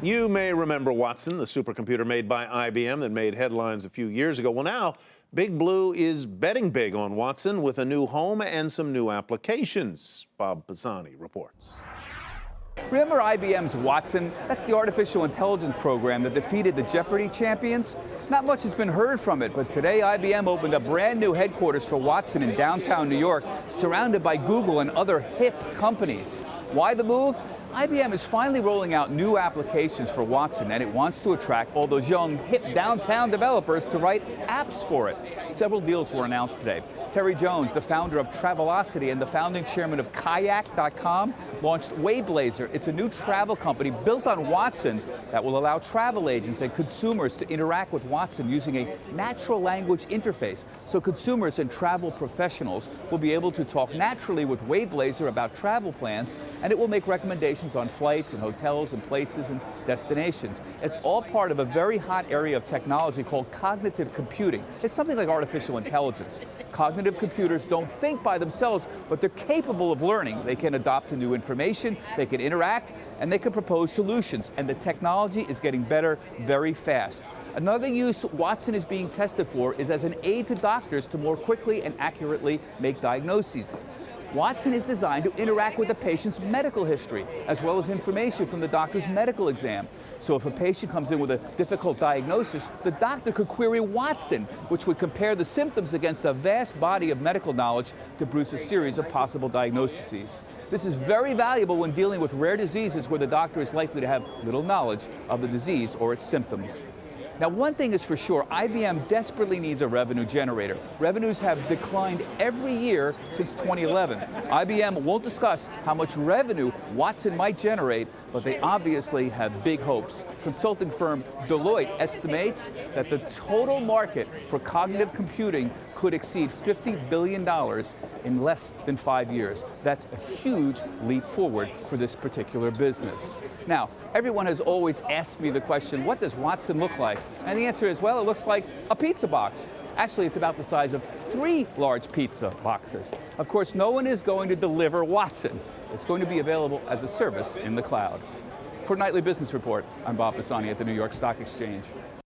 You may remember Watson, the supercomputer made by IBM that made headlines a few years ago. Well, now, Big Blue is betting big on Watson with a new home and some new applications. Bob Pisani reports. Remember IBM's Watson? That's the artificial intelligence program that defeated the Jeopardy champions. Not much has been heard from it, but today IBM opened a brand new headquarters for Watson in downtown New York, surrounded by Google and other hip companies. Why the move? IBM is finally rolling out new applications for Watson, and it wants to attract all those young, hip downtown developers to write apps for it. Several deals were announced today. Terry Jones, the founder of Travelocity and the founding chairman of Kayak.com, launched Wayblazer. It's a new travel company built on Watson that will allow travel agents and consumers to interact with Watson using a natural language interface. So consumers and travel professionals will be able to talk naturally with Wayblazer about travel plans, and it will make recommendations on flights and hotels and places and destinations. It's all part of a very hot area of technology called cognitive computing. It's something like artificial intelligence. Cognitive computers don't think by themselves, but they're capable of learning. They can adopt to new information, they can interact, and they can propose solutions. And the technology is getting better very fast. Another use Watson is being tested for is as an aid to doctors to more quickly and accurately make diagnoses. Watson is designed to interact with the patient's medical history, as well as information from the doctor's medical exam. So if a patient comes in with a difficult diagnosis, the doctor could query Watson, which would compare the symptoms against a vast body of medical knowledge to produce a series of possible diagnoses. This is very valuable when dealing with rare diseases where the doctor is likely to have little knowledge of the disease or its symptoms. Now, one thing is for sure, IBM desperately needs a revenue generator. Revenues have declined every year since 2011. IBM won't discuss how much revenue Watson might generate, but they obviously have big hopes. Consulting firm Deloitte estimates that the total market for cognitive computing could exceed $50 billion in less than 5 years. That's a huge leap forward for this particular business. Now, everyone has always asked me the question, what does Watson look like? And the answer is, well, it looks like a pizza box. Actually, it's about the size of 3 large pizza boxes. Of course, no one is going to deliver Watson. It's going to be available as a service in the cloud. For Nightly Business Report, I'm Bob Pisani at the New York Stock Exchange.